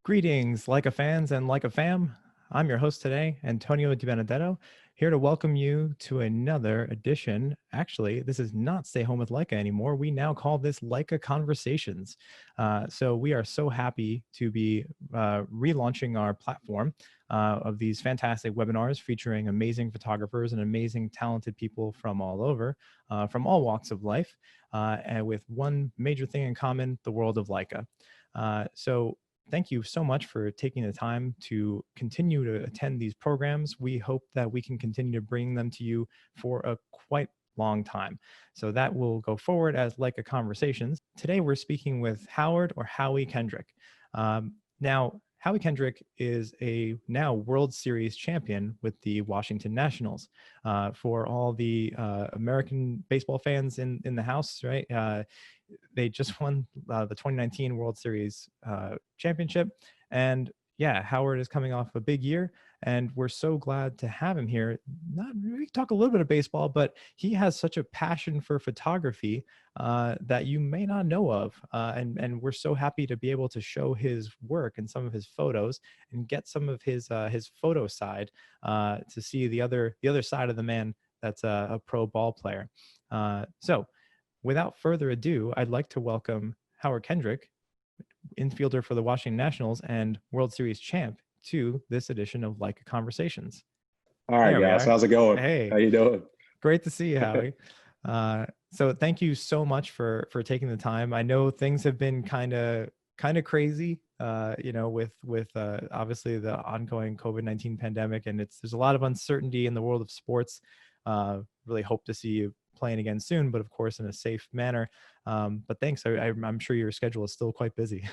Greetings, Leica fans and Leica fam. I'm your host today, Antonio Di Benedetto, here to welcome you to another edition. Actually, this is not Stay Home with Leica anymore. We now call this Leica Conversations. So we are so happy to be relaunching our platform of these fantastic webinars featuring amazing photographers and amazing talented people from all over, from all walks of life, and with one major thing in common, the world of Leica. So thank you so much for taking the time to continue to attend these programs. We hope that we can continue to bring them to you for a quite long time. So that will go forward as Leica Conversations. Today, we're speaking with Howard or Howie Kendrick. Now, Howie Kendrick is a now World Series champion with the Washington Nationals. For all the American baseball fans in the house, right? They just won the 2019 World Series championship. And yeah, Howard is coming off a big year, and we're so glad to have him here. We talk a little bit of baseball, but he has such a passion for photography that you may not know of. And we're so happy to be able to show his work and some of his photos and get some of his photo side to see the other side of the man that's a pro ball player. So without further ado, I'd like to welcome Howard Kendrick, infielder for the Washington Nationals and World Series champ, to this edition of Leica Conversations. All right, guys. How's it going? Hey. How you doing? Great to see you, Howie. So thank you so much for taking the time. I know things have been kind of crazy, with obviously the ongoing COVID-19 pandemic, and there's a lot of uncertainty in the world of sports. Really hope to see you playing again soon, but of course in a safe manner. But thanks. I'm sure your schedule is still quite busy.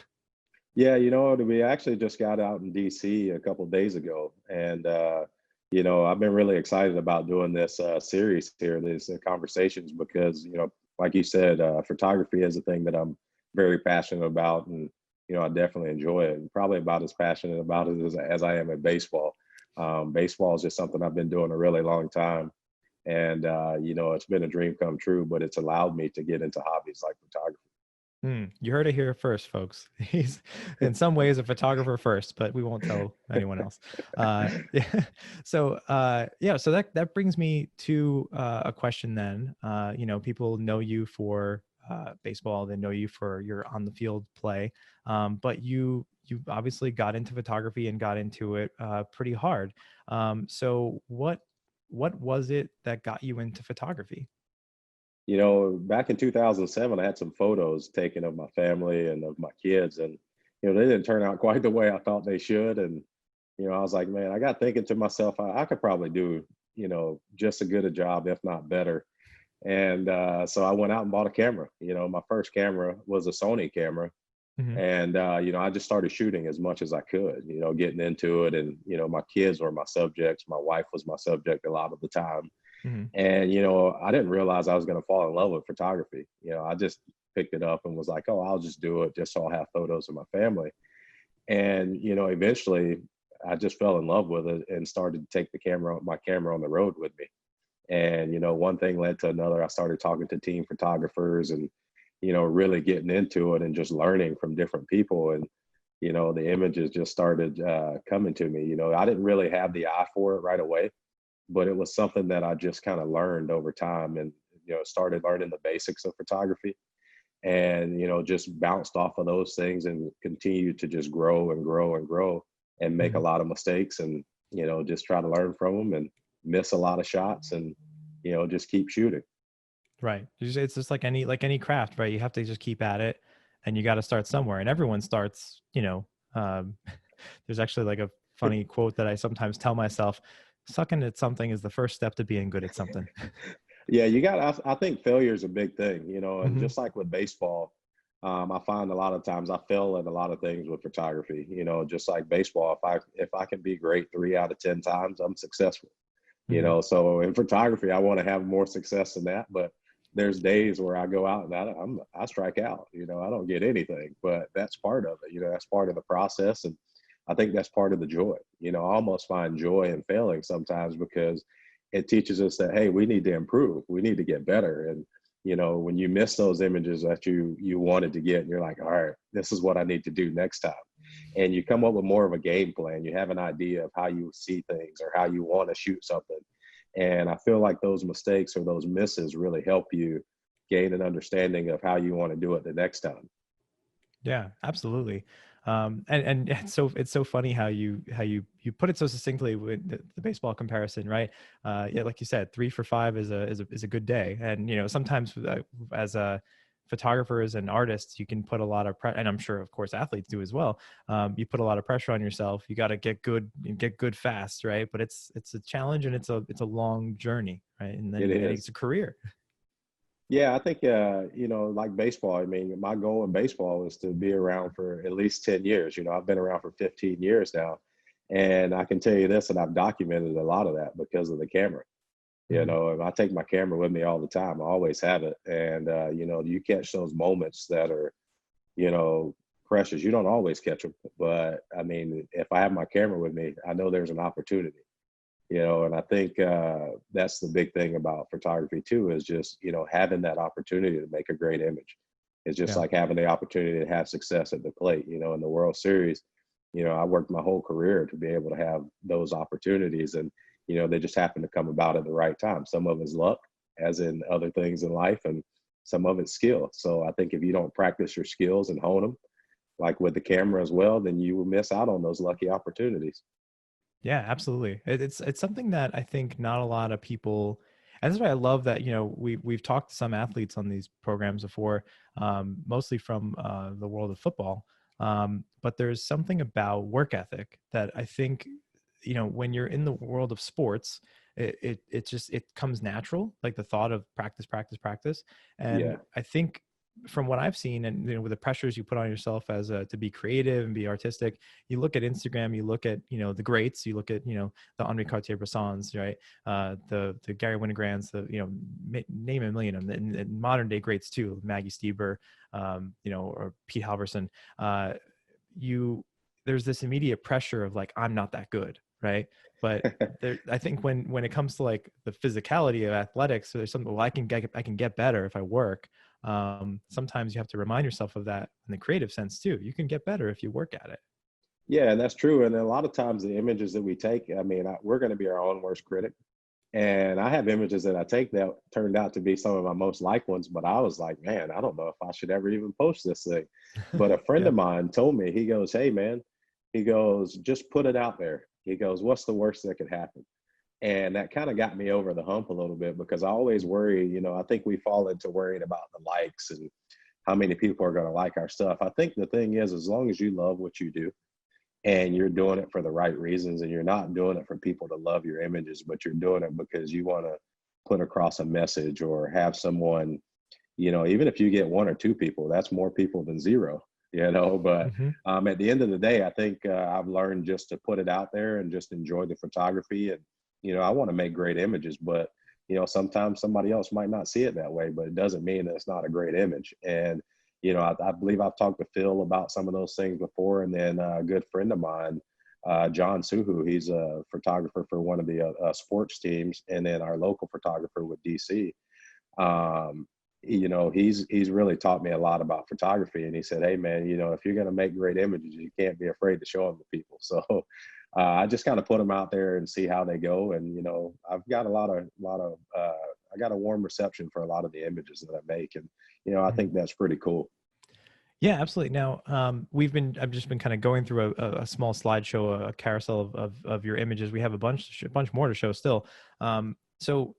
Yeah, we actually just got out in DC a couple of days ago, and I've been really excited about doing this series here, these conversations, because like you said, photography is a thing that I'm very passionate about, and I definitely enjoy it. And probably about as passionate about it as I am at baseball. Baseball is just something I've been doing a really long time. And, it's been a dream come true, but it's allowed me to get into hobbies like photography. You heard it here first, folks. He's in some ways a photographer first, but we won't tell anyone else. So that brings me to a question then. People know you for baseball. They know you for your on the field play. But you obviously got into photography and got into it pretty hard. So what was it that got you into photography? Back in 2007, I had some photos taken of my family and of my kids, and they didn't turn out quite the way I thought they should. And I was like, man, I got thinking to myself, I could probably do just as good a job, if not better. And so I went out and bought a camera. My first camera was a Sony camera. Mm-hmm. And I just started shooting as much as I could, getting into it. And my kids were my subjects, my wife was my subject a lot of the time. Mm-hmm. And I didn't realize I was going to fall in love with photography. I just picked it up and was like, oh, I'll just do it just so I'll have photos of my family. And eventually I just fell in love with it and started to take my camera on the road with me. And one thing led to another. I started talking to team photographers and really getting into it and just learning from different people. And the images just started coming to me. I didn't really have the eye for it right away, but it was something that I just kind of learned over time, and started learning the basics of photography, and just bounced off of those things and continued to just grow and grow and grow and make Mm-hmm. a lot of mistakes, and just try to learn from them and miss a lot of shots, and just keep shooting. Right. It's just like any craft, right? You have to just keep at it, and you got to start somewhere. And everyone starts, there's actually like a funny quote that I sometimes tell myself: sucking at something is the first step to being good at something. Yeah, I think failure is a big thing, and Mm-hmm. just like with baseball, I find a lot of times I fail at a lot of things with photography. Just like baseball, if I can be great 3 out of 10 times, I'm successful. Mm-hmm. So in photography, I want to have more success than that, but there's days where I go out and I strike out. I don't get anything, but that's part of it. That's part of the process, and I think that's part of the joy. I almost find joy in failing sometimes, because it teaches us that, hey, we need to improve, we need to get better. And when you miss those images that you wanted to get, and you're like, all right, this is what I need to do next time. and you come up with more of a game plan. You have an idea of how you see things or how you want to shoot something. And I feel like those mistakes or those misses really help you gain an understanding of how you want to do it the next time. Yeah, absolutely. And it's so funny how you put it so succinctly with the baseball comparison, right? Yeah, like you said, 3 for 5 is a good day, and sometimes as a photographers and artists, you can put a lot of and I'm sure, of course, athletes do as well. You put a lot of pressure on yourself. You got to get good and get good fast, right? But it's a challenge, and it's a long journey, right? And It then it's is. a career. Yeah, I think, like baseball, I mean, my goal in baseball is to be around for at least 10 years. I've been around for 15 years now. And I can tell you this, and I've documented a lot of that because of the camera. Mhm. And I take my camera with me all the time. I always have it. And, you catch those moments that are, you know, precious. You don't always catch them. But I mean, if I have my camera with me, I know there's an opportunity. And I think that's the big thing about photography too, is just having that opportunity to make a great image. It's just Yeah. like having the opportunity to have success at the plate. In the World Series, I worked my whole career to be able to have those opportunities, and they just happen to come about at the right time. Some of it's luck, as in other things in life, and some of it's skill. So I think if you don't practice your skills and hone them, like with the camera as well, then you will miss out on those lucky opportunities. Yeah, absolutely. It's something that I think not a lot of people, and that's why I love that, we've talked to some athletes on these programs before, mostly from the world of football. But there's something about work ethic that I think, when you're in the world of sports, it comes natural, like the thought of practice, practice, practice. And Yeah. I think from what I've seen, and with the pressures you put on yourself as to be creative and be artistic, you look at Instagram, you look at the greats, you look at the Henri Cartier-Bressons, right? The Gary Winograns, the name a million of them, and modern day greats too, Maggie Stieber, or Pete Halverson. You There's this immediate pressure of like, I'm not that good, right? But I think when it comes to like the physicality of athletics, so there's something, well, I can get better if I work. Sometimes you have to remind yourself of that in the creative sense too. You can get better if you work at it. Yeah, and that's true. And a lot of times the images that we take, I mean, we're going to be our own worst critic. And I have images that I take that turned out to be some of my most liked ones, but I was like, man, I don't know if I should ever even post this thing. But a friend Yeah. of mine told me, he goes, hey, man, he goes, just put it out there. He goes, what's the worst that could happen? And that kind of got me over the hump a little bit, because I always worry, I think we fall into worrying about the likes and how many people are going to like our stuff. I think the thing is, as long as you love what you do, and you're doing it for the right reasons, and you're not doing it for people to love your images, but you're doing it because you want to put across a message or have someone, even if you get one or two people, that's more people than zero, but Hmm. at the end of the day, I think I've learned just to put it out there and just enjoy the photography. And I want to make great images, but sometimes somebody else might not see it that way, but it doesn't mean that it's not a great image. And I believe I've talked to Phil about some of those things before. And then a good friend of mine, John Suhu, he's a photographer for one of the sports teams, and then our local photographer with DC. Um, he's really taught me a lot about photography. And he said, hey, man, if you're going to make great images, you can't be afraid to show them to people. So I just kind of put them out there and see how they go. And, I've got I got a warm reception for a lot of the images that I make. And, I think that's pretty cool. Yeah, absolutely. Now, I've just been kind of going through a small slideshow, a carousel of your images. We have a bunch more to show still. So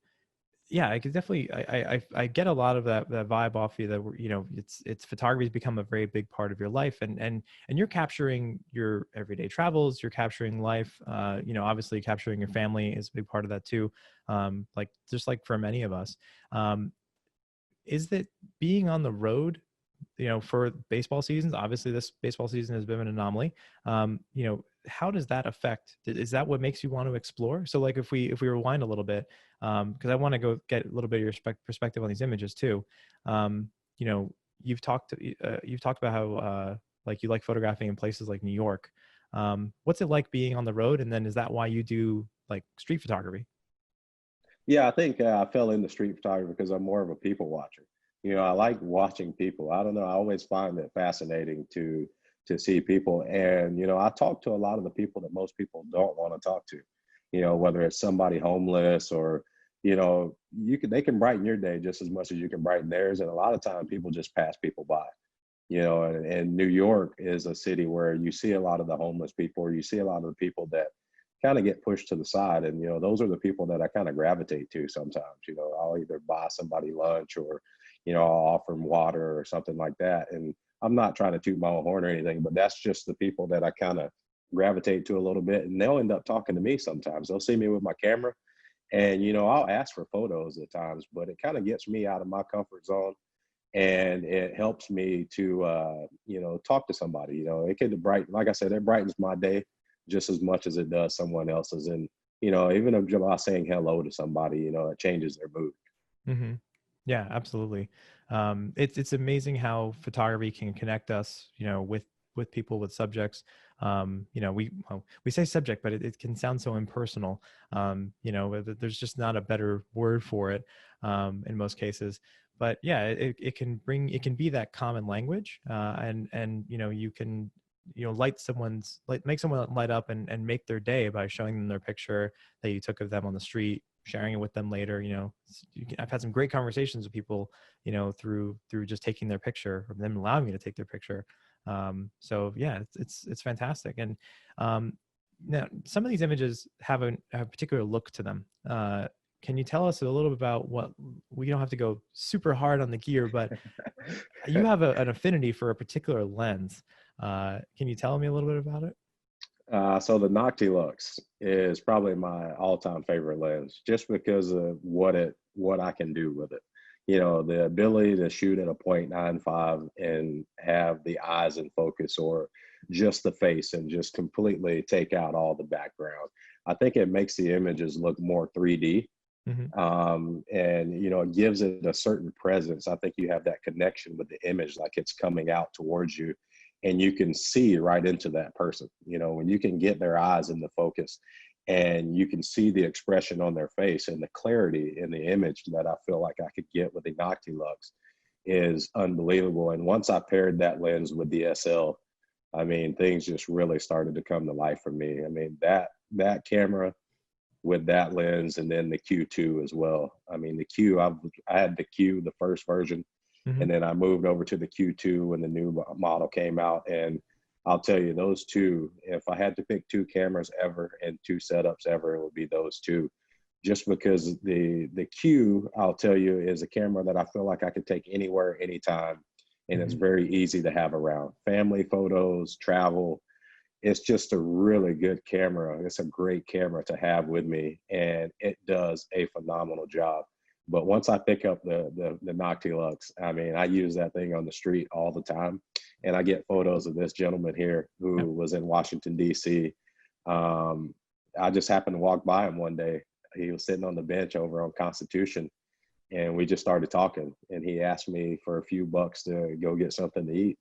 yeah, I could definitely, I get a lot of that vibe off you, that it's photography has become a very big part of your life, and you're capturing your everyday travels, you're capturing life, obviously capturing your family is a big part of that too. Like just like for many of us, um, is that being on the road, for baseball seasons, obviously this baseball season has been an anomaly. How does that affect, is that what makes you want to explore? So like if we rewind a little bit, because I want to go get a little bit of your perspective on these images too. um, you know you've talked about how like you like photographing in places like New York. What's it like being on the road, and then is that why you do like street photography? Yeah, I think I fell into street photography because I'm more of a people watcher. I like watching people. I don't know. I always find it fascinating to to see people. And, you know, I talk to a lot of the people that most people don't want to talk to, you know, whether it's somebody homeless or, you know, they can brighten your day just as much as you can brighten theirs. And a lot of time people just pass people by, you know, and New York is a city where you see a lot of the homeless people, or you see a lot of the people that kind of get pushed to the side. And, you know, those are the people that I kind of gravitate to sometimes. You know, I'll either buy somebody lunch, or, you know, I'll offer them water or something like that. And I'm not trying to toot my own horn or anything, but that's just the people that I kind of gravitate to a little bit. And they'll end up talking to me sometimes. They'll see me with my camera, and, you know, I'll ask for photos at times, but it kind of gets me out of my comfort zone. And it helps me to, you know, talk to somebody. You know, it could brighten, like I said, it brightens my day just as much as it does someone else's. And, you know, even if by saying hello to somebody, you know, it changes their mood. Mm-hmm. Yeah, absolutely. It's amazing how photography can connect us, you know, with people, with subjects. You know, we say subject, but it can sound so impersonal. You know, there's just not a better word for it in most cases. But yeah, it can be that common language, and you know, you can, you know, make someone light up and make their day by showing them their picture that you took of them on the street, sharing it with them later. You know, I've had some great conversations with people, you know, through just taking their picture, or them allowing me to take their picture. So yeah, it's fantastic. And now some of these images have a particular look to them. Can you tell us a little bit about what, we don't have to go super hard on the gear, but you have an affinity for a particular lens. Can you tell me a little bit about it? So the Noctilux is probably my all-time favorite lens, just because of what I can do with it. You know, the ability to shoot at a 0.95 and have the eyes in focus, or just the face, and just completely take out all the background. I think it makes the images look more 3D. Mm-hmm. And, you know, it gives it a certain presence. I think you have that connection with the image, like it's coming out towards you, and you can see right into that person. You know, when you can get their eyes in the focus, and you can see the expression on their face, and the clarity in the image that I feel like I could get with the Noctilux is unbelievable. And once I paired that lens with the SL, I mean, things just really started to come to life for me. I mean, that camera with that lens, and then the Q2 as well. I mean, I had the Q, the first version, Mm-hmm. and then I moved over to the Q2 when the new model came out. And I'll tell you, those two, if I had to pick two cameras ever and two setups ever, it would be those two. Just because the Q, I'll tell you, is a camera that I feel like I could take anywhere, anytime, and it's Mm-hmm. very easy to have around. Family photos, travel, it's just a really good camera. It's a great camera to have with me, and it does a phenomenal job. But once I pick up the Noctilux, I mean, I use that thing on the street all the time, and I get photos of this gentleman here who Yep. was in Washington D.C. I just happened to walk by him one day. He was sitting on the bench over on Constitution, and we just started talking. And he asked me for a few bucks to go get something to eat,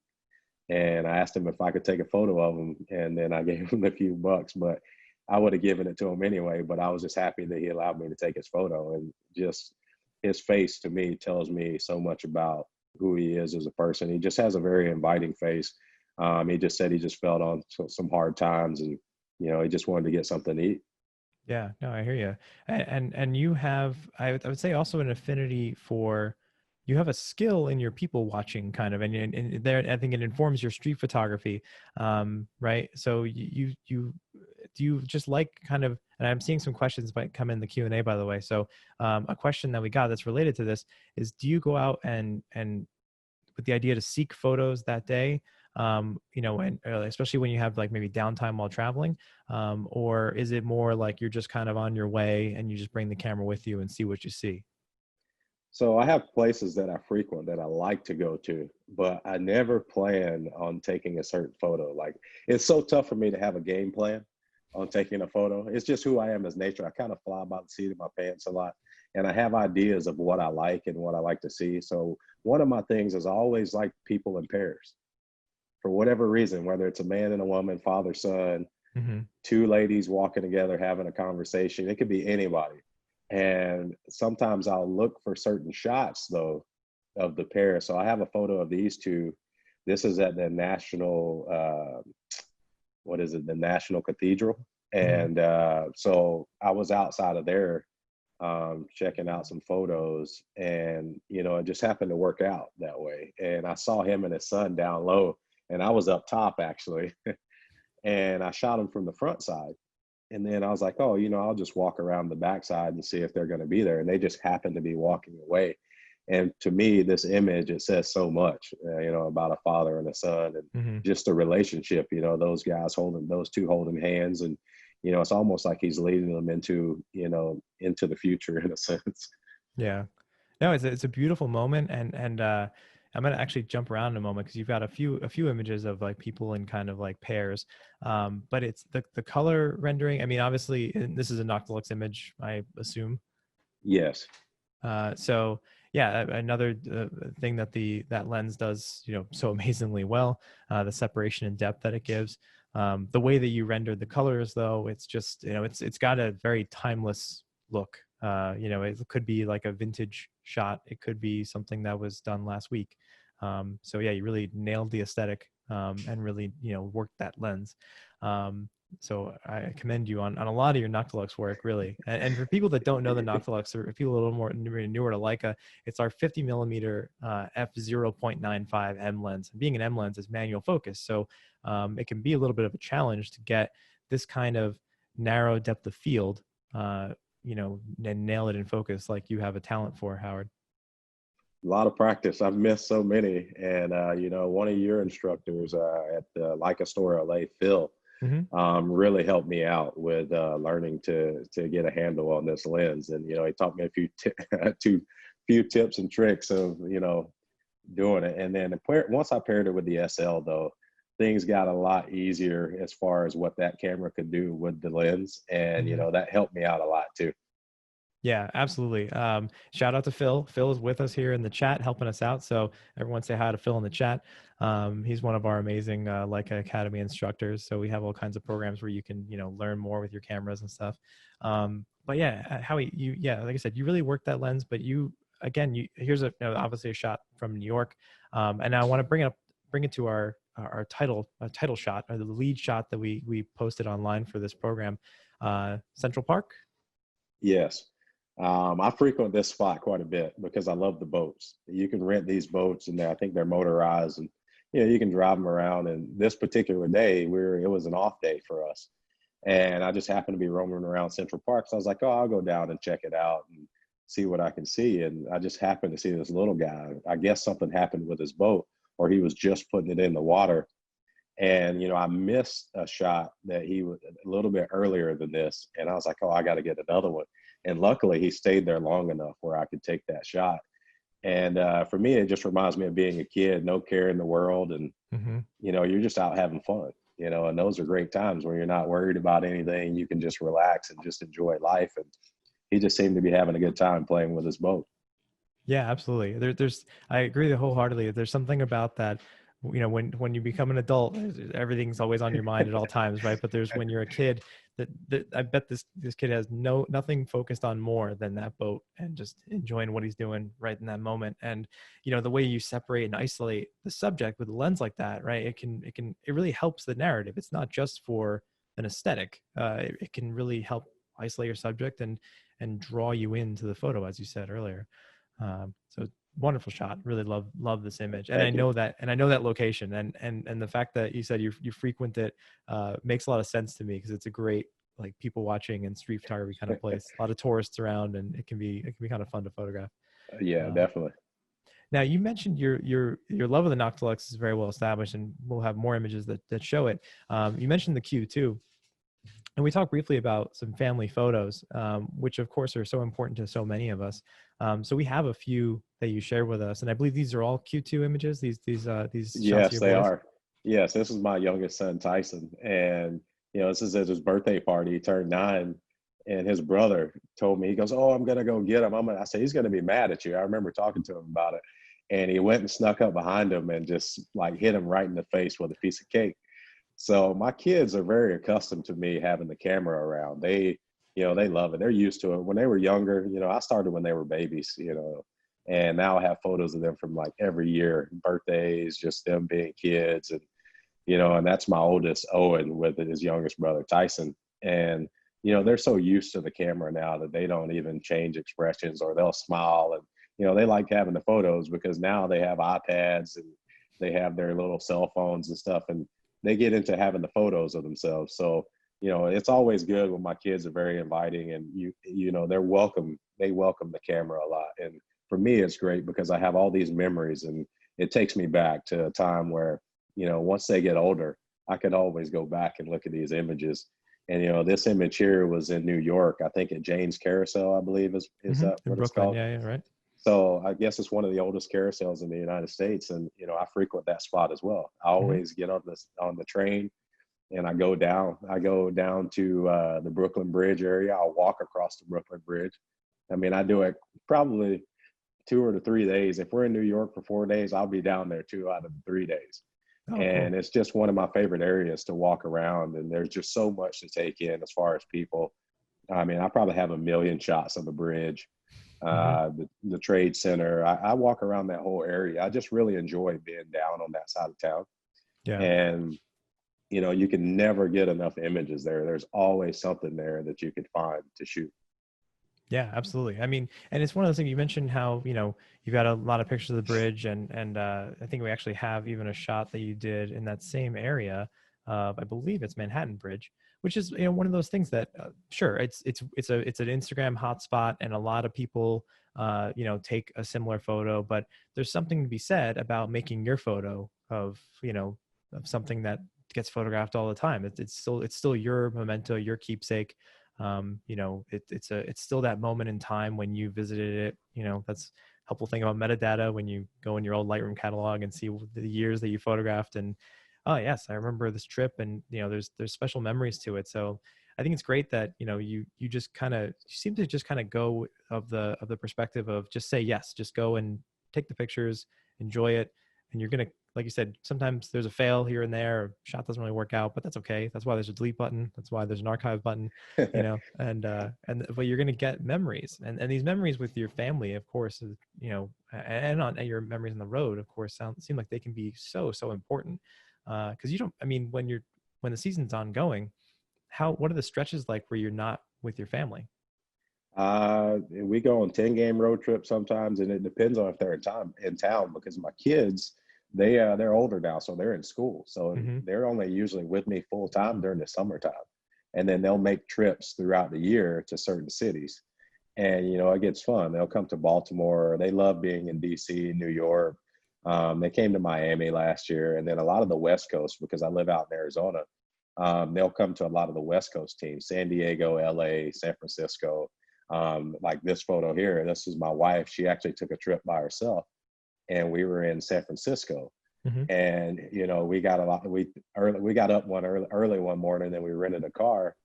and I asked him if I could take a photo of him, and then I gave him a few bucks, but I would have given it to him anyway. But I was just happy that he allowed me to take his photo, and just his face to me tells me so much about who he is as a person. He just has a very inviting face. He just said he just felt on some hard times, and, you know, he just wanted to get something to eat. Yeah, no, I hear you. And you have, I would say, also an affinity for, you have a skill in your people watching kind of, and there, I think it informs your street photography, right? So you do you just like kind of, and I'm seeing some questions might come in the Q&A, by the way. So a question that we got that's related to this is, do you go out and with the idea to seek photos that day, you know, and especially when you have like maybe downtime while traveling, or is it more like you're just kind of on your way and you just bring the camera with you and see what you see? So I have places that I frequent that I like to go to, but I never plan on taking a certain photo. Like, it's so tough for me to have a game plan on taking a photo. It's just who I am as nature. I kind of fly by the seat of my pants a lot, and I have ideas of what I like and what I like to see. So one of my things is I always like people in pairs for whatever reason, whether it's a man and a woman, father, son, Mm-hmm. two ladies walking together having a conversation. It could be anybody. And sometimes I'll look for certain shots though of the pair. So I have a photo of these two This is at the National, what is it, the National Cathedral. Mhm. And so I was outside of there checking out some photos, and it just happened to work out that way. And I saw him and his son down low, and I was up top actually, and I shot him from the front side. And then I was like, oh, I'll just walk around the backside and see if they're going to be there. And they just happened to be walking away. And to me, this image, it says so much, about a father and a son, and Mhm. just a relationship, those two holding hands. And, it's almost like he's leading them into the future in a sense. Yeah. No, it's a beautiful moment, and I'm gonna actually jump around in a moment because you've got a few images of like people in kind of like pairs, but it's the color rendering. I mean, obviously, and this is a Noctilux image, I assume. Yes. So yeah, another thing that that lens does, so amazingly well, the separation and depth that it gives. The way that you rendered the colors, though, it's just, it's got a very timeless look. It could be like a vintage shot. It could be something that was done last week. So yeah, you really nailed the aesthetic, and really, worked that lens. So I commend you on a lot of your Noctilux work, really. And for people that don't know the Noctilux, or people a little more newer to Leica, it's our 50 millimeter f0.95 M lens. And being an M lens is manual focus, so it can be a little bit of a challenge to get this kind of narrow depth of field, and nail it in focus like you have a talent for, Howard. A lot of practice. I've missed so many. And, one of your instructors at the Leica store LA, Phil, Mm-hmm. really helped me out with learning to get a handle on this lens. And, he taught me a few tips and tricks of, doing it. And then once I paired it with the SL, though, things got a lot easier as far as what that camera could do with the lens. And, Mm-hmm. that helped me out a lot too. Yeah, absolutely. Shout out to Phil. Phil is with us here in the chat, helping us out. So everyone say hi to Phil in the chat. He's one of our amazing Leica Academy instructors. So we have all kinds of programs where you can, learn more with your cameras and stuff. But yeah, Howie, like I said, you really worked that lens. But again, here's obviously a shot from New York, and I want to bring it to our title shot, or the lead shot that we posted online for this program, Central Park. Yes. I frequent this spot quite a bit because I love the boats. You can rent these boats, and I think they're motorized, and you can drive them around. And this particular day, it was an off day for us, and I just happened to be roaming around Central Park. So I was like, oh, I'll go down and check it out and see what I can see. And I just happened to see this little guy. I guess something happened with his boat, or he was just putting it in the water. And I missed a shot that he was a little bit earlier than this, and I was like, oh, I got to get another one. And luckily, he stayed there long enough where I could take that shot. And for me, it just reminds me of being a kid, no care in the world, and Mm-hmm. you're just out having fun. And those are great times when you're not worried about anything. You can just relax and just enjoy life. And he just seemed to be having a good time playing with his boat. Yeah, absolutely. I agree wholeheartedly. There's something about that, when you become an adult, everything's always on your mind at all times, right? But there's when you're a kid, that I bet this kid has nothing focused on more than that boat and just enjoying what he's doing right in that moment. And the way you separate and isolate the subject with a lens like that, right? It really helps the narrative. It's not just for an aesthetic. It can really help isolate your subject and draw you into the photo, as you said earlier. So wonderful shot. Really love this image, and I Thank you. know that location, and the fact that you said you frequent it makes a lot of sense to me, because it's a great, like, people watching and street photography kind of place. A lot of tourists around, and it can be kind of fun to photograph. Yeah, Um, definitely. Now, you mentioned your love of the Noctilux is very well established, and we'll have more images that show it. You mentioned the Q too. And we talked briefly about some family photos, which of course are so important to so many of us. So we have a few that you shared with us, and I believe these are all Q2 images. These shots of Yes, your they boys. are. Yes, this is my youngest son, Tyson. And, this is at his birthday party. He turned 9. And his brother told me, he goes, oh, I'm going to go get him. I said, he's going to be mad at you. I remember talking to him about it. And he went and snuck up behind him and just like hit him right in the face with a piece of cake. So my kids are very accustomed to me having the camera around. They love it. They're used to it. When they were younger, I started when they were babies, And now I have photos of them from like every year, birthdays, just them being kids. And, and that's my oldest, Owen, with his youngest brother, Tyson. And, they're so used to the camera now that they don't even change expressions, or they'll smile. And, they like having the photos because now they have iPads and they have their little cell phones and stuff. And they get into having the photos of themselves. So, it's always good when my kids are very inviting, and they're welcome. They welcome the camera a lot. And for me, it's great because I have all these memories, and it takes me back to a time where, once they get older, I could always go back and look at these images. And, this image here was in New York, I think at Jane's Carousel, I believe is that In what it's Brooklyn. called? Yeah, right. So I guess it's one of the oldest carousels in the United States. And, I frequent that spot as well. I always get on the train, and I go down to the Brooklyn Bridge area. I'll walk across the Brooklyn Bridge. I mean, I do it probably 2 or 3 days. If we're in New York for 4 days, I'll be down there 2 out of the 3 days. Oh, And cool. it's just one of my favorite areas to walk around. And there's just so much to take in as far as people. I mean, I probably have a million shots of the bridge, the trade center. I walk around that whole area. I just really enjoy being down on that side of town. Yeah. And, you can never get enough images there. There's always something there that you could find to shoot. Yeah, absolutely. I mean, and it's one of those things you mentioned how, you've got a lot of pictures of the bridge, and I think we actually have even a shot that you did in that same area. I believe it's Manhattan Bridge, which is, one of those things that, sure, it's an Instagram hotspot, and a lot of people, take a similar photo, but there's something to be said about making your photo of, of something that gets photographed all the time. It's still your memento, your keepsake. It's still that moment in time when you visited it. That's a helpful thing about metadata when you go in your old Lightroom catalog and see the years that you photographed, and oh yes, I remember this trip, and there's special memories to it. So I think it's great that you just kind of seem to just kind of go of the perspective of just say yes, just go and take the pictures, enjoy it, and you're gonna, like you said, sometimes there's a fail here and there, or shot doesn't really work out, but that's okay. That's why there's a delete button. That's why there's an archive button, and but you're going to get memories, and these memories with your family, of course, and on your memories on the road, of course, seem like they can be so important. Because you don't, I mean, when the season's ongoing, what are the stretches like where you're not with your family? We go on 10-game road trips sometimes, and it depends on if they're in town, because my kids, they're older now, so they're in school. So they're only usually with me full time during the summertime. And then they'll make trips throughout the year to certain cities. And, it gets fun. They'll come to Baltimore. They love being in DC, New York. They came to Miami last year, and then a lot of the West Coast, because I live out in Arizona. They'll come to a lot of the West Coast teams, San Diego, LA, San Francisco. Like this photo here, this is my wife. She actually took a trip by herself, and we were in San Francisco. And we got up early one morning, and we rented a car,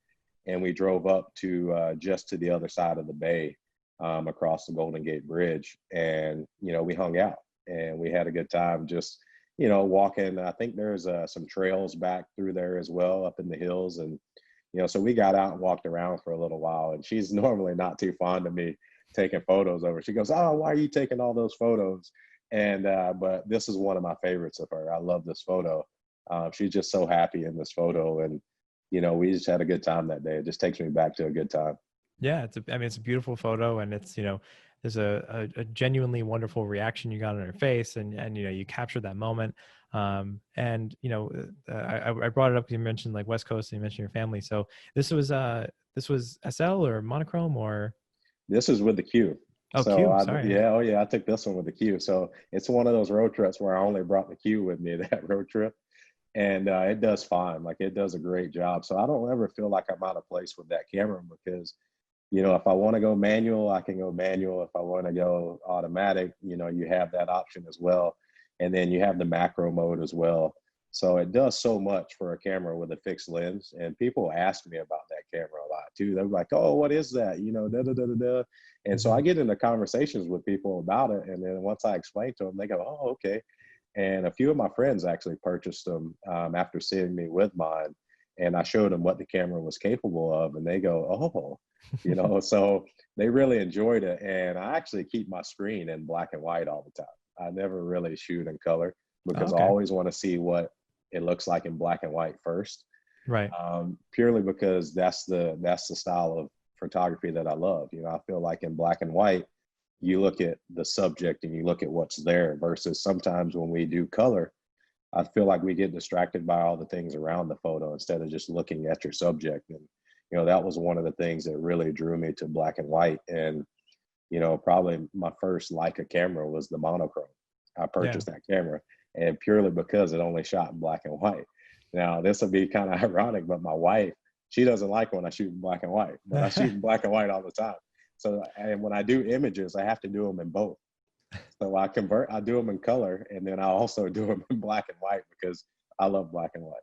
and we drove up to just to the other side of the bay, across the Golden Gate Bridge, and we hung out, and we had a good time just walking. I think there's some trails back through there as well, up in the hills. And so we got out and walked around for a little while, and she's normally not too fond of me taking photos of her. She goes, "Oh, why are you taking all those photos?" And but this is one of my favorites of her. I love this photo. She's just so happy in this photo, and we just had a good time that day. It just takes me back to a good time. Yeah, it's a beautiful photo, and it's there's a genuinely wonderful reaction you got on her face, and you captured that moment. And I brought it up because you mentioned like West Coast, and you mentioned your family. So this was SL or monochrome, or This is with the Q. oh, So Q. Sorry. yeah, oh yeah, I took this one with the Q. So it's one of those road trips where I only brought the Q with me that road trip, and it does fine. Like, it does a great job. So I don't ever feel like I'm out of place with that camera, because if I want to go manual, I can go manual. If I want to go automatic, you have that option as well. And then you have the macro mode as well. So it does so much for a camera with a fixed lens. And people ask me about that camera a lot too. They're like, "Oh, what is that?" Da da da da da. And so I get into conversations with people about it. And then once I explain to them, they go, "Oh, okay." And a few of my friends actually purchased them after seeing me with mine. and I showed them what the camera was capable of, and they go, oh, so they really enjoyed it. And I actually keep my screen in black and white all the time. I never really shoot in color because I Okay. always want to see what it looks like in black and white first, Right. purely because that's the style of photography that I love. I feel like in black and white, you look at the subject and you look at what's there, versus sometimes when we do color, I feel like we get distracted by all the things around the photo instead of just looking at your subject. And, that was one of the things that really drew me to black and white. And, probably my first Leica camera was the monochrome. I Yeah. purchased that camera, and purely because it only shot in black and white. Now, this will be kind of ironic, but my wife, she doesn't like when I shoot in black and white, but I shoot in black and white all the time. So, and when I do images, I have to do them in both. So I do them in color, and then I also do them in black and white because I love black and white.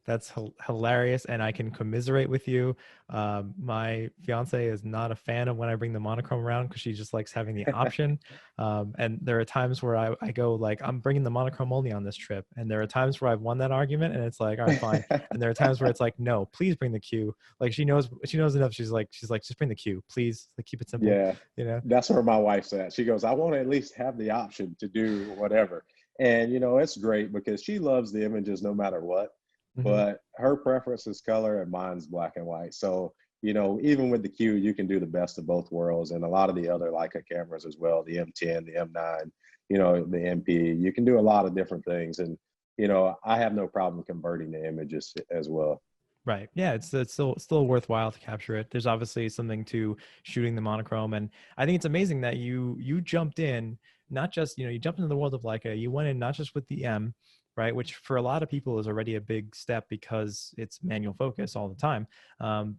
That's hilarious, and I can commiserate with you. My fiance is not a fan of when I bring the monochrome around because she just likes having the option. And there are times where I go like, I'm bringing the monochrome only on this trip, and there are times where I've won that argument, and it's like, all right, fine. And there are times where it's like, no, please bring the Q. Like she knows enough. She's like, just bring the Q, please. Like keep it simple. Yeah, that's where my wife's at. She goes, I want to at least have the option to do whatever. And, it's great because she loves the images no matter what. Mm-hmm. But her preference is color and mine's black and white. So, even with the Q, you can do the best of both worlds. And a lot of the other Leica cameras as well, the M10, the M9, the MP, you can do a lot of different things. And, I have no problem converting the images as well. Right. Yeah, it's still worthwhile to capture it. There's obviously something to shooting the monochrome, and I think it's amazing that you jumped in, not just, you jumped into the world of Leica. You went in not just with the M, right, which for a lot of people is already a big step because it's manual focus all the time,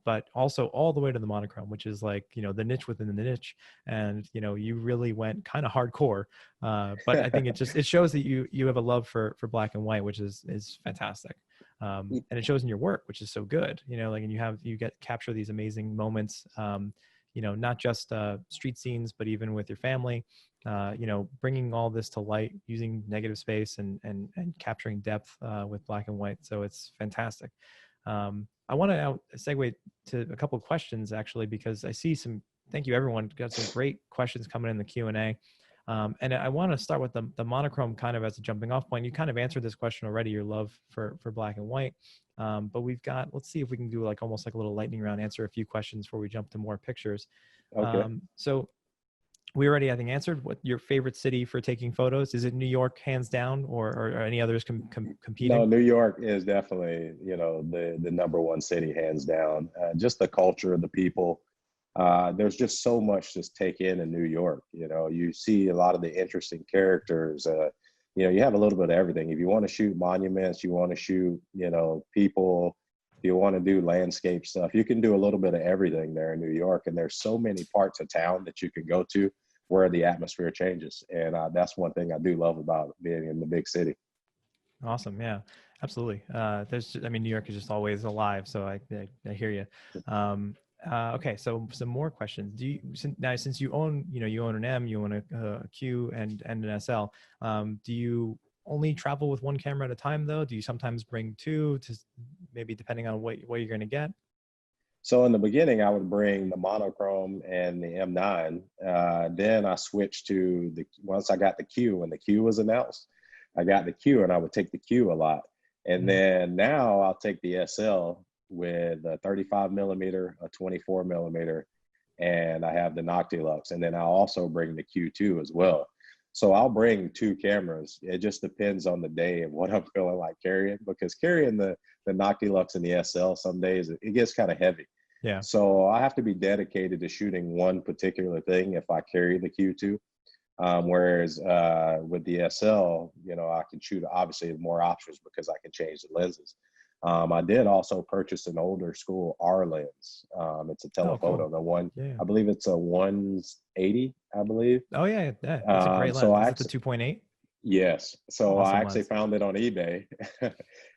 but also all the way to the monochrome, which is like, the niche within the niche, and you really went kind of hardcore. But I think it shows that you have a love for black and white, which is fantastic. And it shows in your work, which is so good, like, and you get capture these amazing moments, not just street scenes, but even with your family, bringing all this to light using negative space and capturing depth with black and white. So it's fantastic. I want to now segue to a couple of questions actually, because I see thank you everyone, got some great questions coming in the Q&A. And I want to start with the monochrome kind of as a jumping off point. You kind of answered this question already, your love for black and white. But let's see if we can do like almost like a little lightning round, answer a few questions before we jump to more pictures. Okay. So we already, I think, answered what your favorite city for taking photos. Is it New York, hands down, or any others competing? No, New York is definitely, the number one city, hands down. Just the culture, the people. There's just so much to take in New York. You see a lot of the interesting characters. You have a little bit of everything. If you want to shoot monuments, you want to shoot, people, if you want to do landscape stuff, you can do a little bit of everything there in New York. And there's so many parts of town that you can go to where the atmosphere changes. And that's one thing I do love about being in the big city. Awesome. Yeah, absolutely. New York is just always alive. So I hear you. Okay, so some more questions. Since you own, you own an M, you own a Q and an SL, do you only travel with one camera at a time though? Do you sometimes bring two, to maybe depending on what you're going to get? So in the beginning, I would bring the monochrome and the M9. Then I switched to once I got the Q, when the Q was announced, I got the Q and I would take the Q a lot. And then now I'll take the SL with a 35 millimeter, a 24 millimeter, and I have the Noctilux. And then I'll also bring the Q2 as well. So I'll bring two cameras. It just depends on the day and what I'm feeling like carrying, because carrying the Noctilux and the SL, some days it gets kind of heavy. Yeah. So I have to be dedicated to shooting one particular thing if I carry the Q2. Whereas with the SL, I can shoot obviously more options because I can change the lenses. I did also purchase an older school R lens. It's a telephoto, the one, yeah. I believe it's a 180, I believe. Oh yeah, it's a great lens. So Is it the 2.8? Yes. So Awesome I actually lens. found it on eBay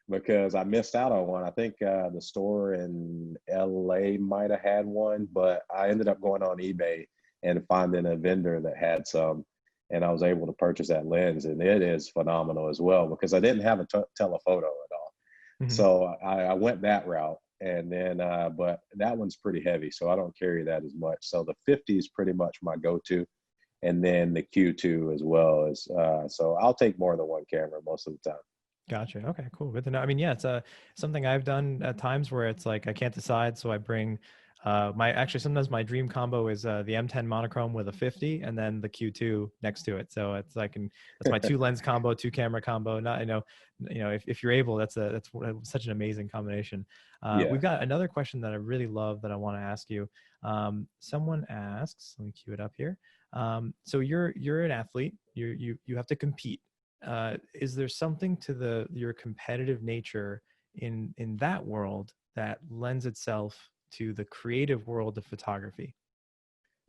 because I missed out on one. I think the store in LA might have had one, but I ended up going on eBay and finding a vendor that had some, and I was able to purchase that lens, and it is phenomenal as well because I didn't have a telephoto at all. Hmm. So I went that route. And then, but that one's pretty heavy, so I don't carry that as much. So the 50 is pretty much my go-to. And then the Q2 as well as, so I'll take more than one camera most of the time. Gotcha. Okay, cool. Good to know. I mean, yeah, it's something I've done at times where it's like I can't decide, so I bring my actually sometimes my dream combo is the M10 monochrome with a 50 and then the Q2 next to it. So it's like that's my two lens combo, two camera combo. Not if you're able, that's such an amazing combination. Yeah. We've got another question that I really love that I want to ask you. Someone asks, let me cue it up here. So you're an athlete. You have to compete. Is there something to your competitive nature in that world that lends itself to the creative world of photography?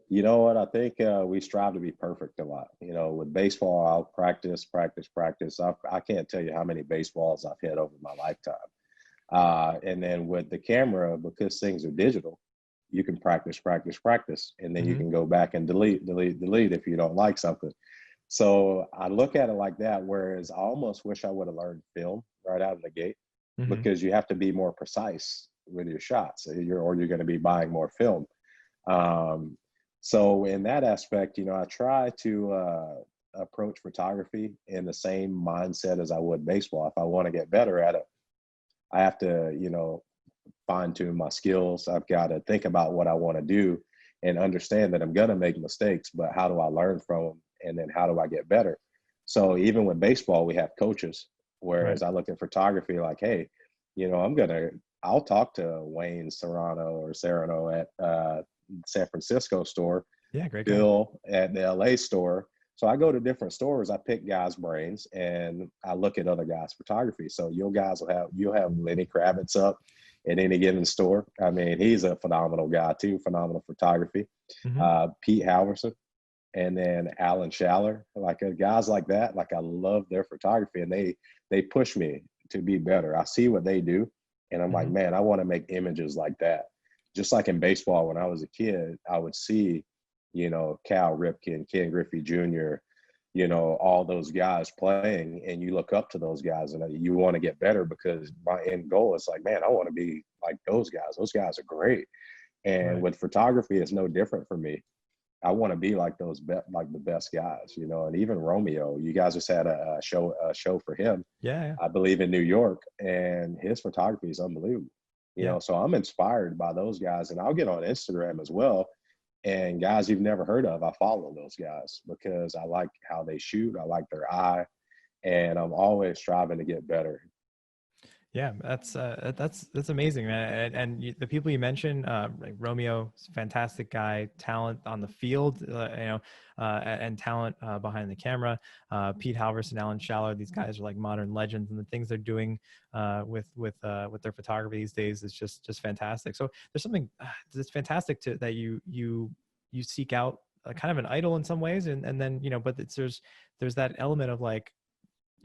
You know what? I think we strive to be perfect a lot. With baseball, I'll practice, practice, practice. I can't tell you how many baseballs I've hit over my lifetime. And then with the camera, because things are digital, you can practice, practice, practice, and then you Hmm. can go back and delete, delete, delete if you don't like something. So I look at it like that, whereas I almost wish I would have learned film right out of the gate, Hmm. because you have to be more precise with your shots, or you're going to be buying more film. Um, so in that aspect, I try to approach photography in the same mindset as I would baseball. If I want to get better at it, I have to, fine tune my skills. I've got to think about what I want to do and understand that I'm going to make mistakes, but how do I learn from them? And then how do I get better? So even with baseball, we have coaches, Right. whereas I look at photography like, hey, I'll talk to Wayne Serrano or Serrano at San Francisco store, Yeah. Great guy. Bill at the LA store. So I go to different stores, I pick guys' brains, and I look at other guys' photography. So you'll have Lenny Kravitz up at any given store. I mean, he's a phenomenal guy too, phenomenal photography. Hmm. Pete Howerson, and then Alan Schaller, like guys like that. Like I love their photography, and they push me to be better. I see what they do, and I'm like, Hmm. man, I want to make images like that. Just like in baseball, when I was a kid, I would see, Cal Ripken, Ken Griffey Jr., all those guys playing, and you look up to those guys, and you want to get better, because my end goal is like, man, I want to be like those guys. Those guys are great. And Right. with photography, it's no different for me. I want to be like like the best guys, and even Romeo, you guys just had a show for him, Yeah. Yeah. I believe in New York, and his photography is unbelievable. Yeah. So I'm inspired by those guys, and I'll get on Instagram as well. And guys you've never heard of, I follow those guys because I like how they shoot. I like their eye, and I'm always striving to get better. Yeah, that's amazing, man. And the people you mentioned, like Romeo, fantastic guy, talent on the field, and talent behind the camera. Pete Halverson, Alan Schaller, these guys are like modern legends, and the things they're doing with their photography these days is just fantastic. So there's something that's fantastic that you seek out kind of an idol in some ways, and then but there's that element of like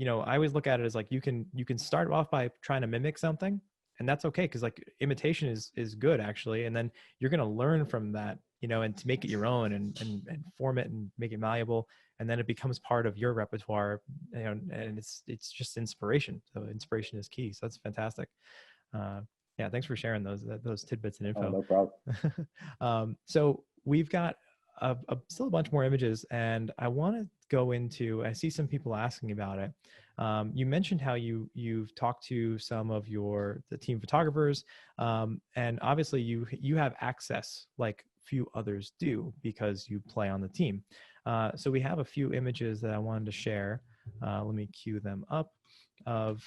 I always look at it as like you can start off by trying to mimic something, and that's okay because like imitation is good actually, and then you're gonna learn from that, and to make it your own and form it and make it malleable, and then it becomes part of your repertoire, and it's just inspiration. So inspiration is key. So that's fantastic. Uh, yeah, thanks for sharing those tidbits and Oh, info. no problem. So we've got still a bunch more images, and I want to go into. I see some people asking about it. You mentioned how you've talked to some of the team photographers, and obviously you have access like few others do because you play on the team. So we have a few images that I wanted to share. Let me cue them up of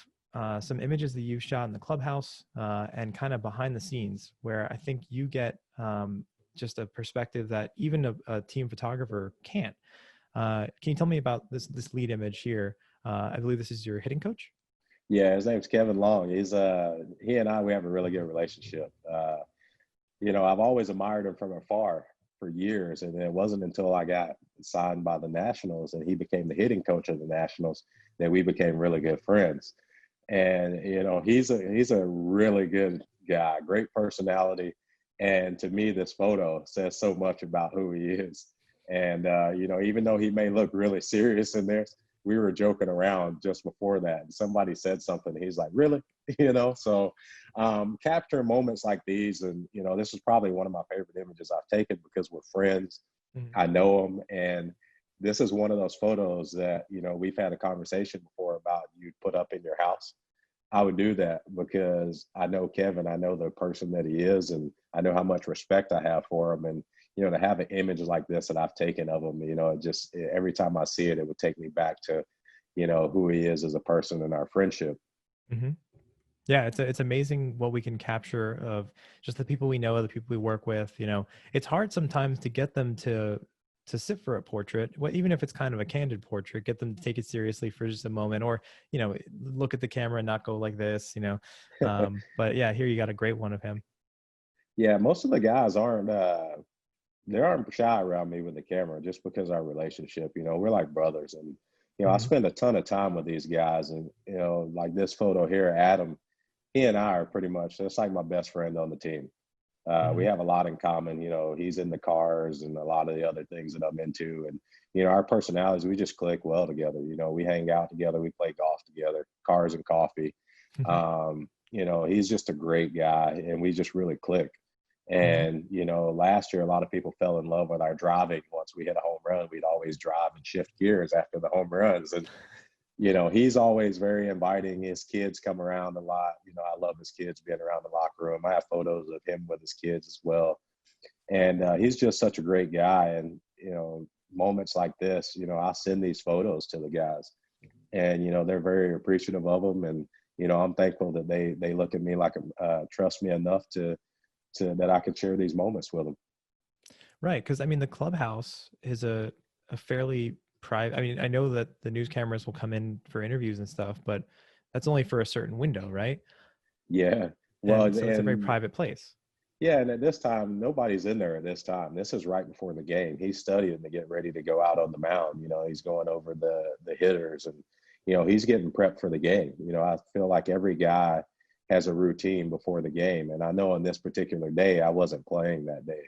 some images that you've shot in the clubhouse and kind of behind the scenes, where I think you get just a perspective that even a team photographer can't. Can you tell me about this lead image here? I believe this is your hitting coach. Yeah, his name's Kevin Long. He and I, we have a really good relationship. I've always admired him from afar for years, and it wasn't until I got signed by the Nationals and he became the hitting coach of the Nationals that we became really good friends. And he's a really good guy, great personality, and to me, this photo says so much about who he is. And even though he may look really serious in there, we were joking around just before that, and somebody said something. He's like, "Really?" So capture moments like these. And, this is probably one of my favorite images I've taken because we're friends. Mhm. I know them. And this is one of those photos that, we've had a conversation before about you'd put up in your house. I would do that because I know Kevin, I know the person that he is, and I know how much respect I have for him. And, to have an image like this that I've taken of him, every time I see it, it would take me back to, who he is as a person and our friendship. Mhm. Yeah, it's amazing what we can capture of just the people we know, the people we work with. It's hard sometimes to get them to sit for a portrait, even if it's kind of a candid portrait, get them to take it seriously for just a moment, or look at the camera and not go like this. But yeah, here you got a great one of him. Yeah, most of the guys aren't they aren't shy around me with the camera just because our relationship, we're like brothers. And, I Hmm. spend a ton of time with these guys. And, like this photo here, Adam, he and I are pretty much, that's like my best friend on the team. We Hmm. have a lot in common. He's into cars and a lot of the other things that I'm into. And, our personalities, we just click well together. We hang out together, we play golf together, cars and coffee. He's just a great guy and we just really click. Hmm. And, last year, a lot of people fell in love with our driving. Once we hit a home run, we'd always drive and shift gears after the home runs. And, he's always very inviting. His kids come around a lot. I love his kids being around the locker room. I have photos of him with his kids as well. And he's just such a great guy. And, moments like this, I send these photos to the guys and, they're very appreciative of them. And, I'm thankful that they look at me like, trust me enough to that I could share these moments with them. Right, because I mean, the clubhouse is a fairly private. I mean, I know that the news cameras will come in for interviews and stuff, but that's only for a certain window, right? Yeah. Well, And so it's a very and private place. yeah, and at this time, nobody's in there at this time. This is right before the game. He's studying to get ready to go out on the mound. He's going over the hitters and he's getting prepped for the game. I feel like every guy has a routine before the game. And I know on this particular day, I wasn't playing that day.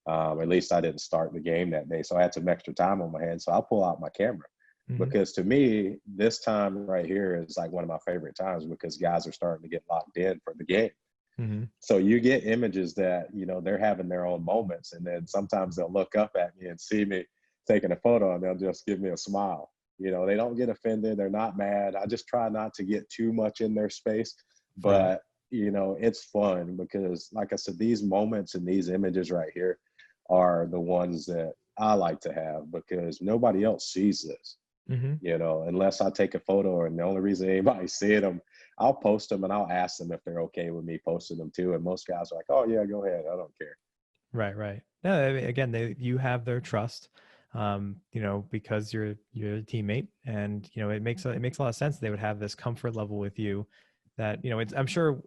At least I didn't start the game that day. So I had some extra time on my hands. So I'll pull out my camera Hmm. because to me, this time right here is like one of my favorite times because guys are starting to get locked in for the game. Hmm. So you get images that, they're having their own moments. And then sometimes they'll look up at me and see me taking a photo and they'll just give me a smile. They don't get offended. They're not mad. I just try not to get too much in their space. Right. But, it's fun because, like I said, these moments and these images right here are the ones that I like to have because nobody else sees this, Hmm. unless I take a photo. And the only reason anybody see them, I'll post them and I'll ask them if they're okay with me posting them too. And most guys are like, oh, yeah, go ahead. I don't care. Right, right. No, I mean, again, you have their trust, because you're a teammate, and it makes a lot of sense. They would have this comfort level with you, that it's. I'm sure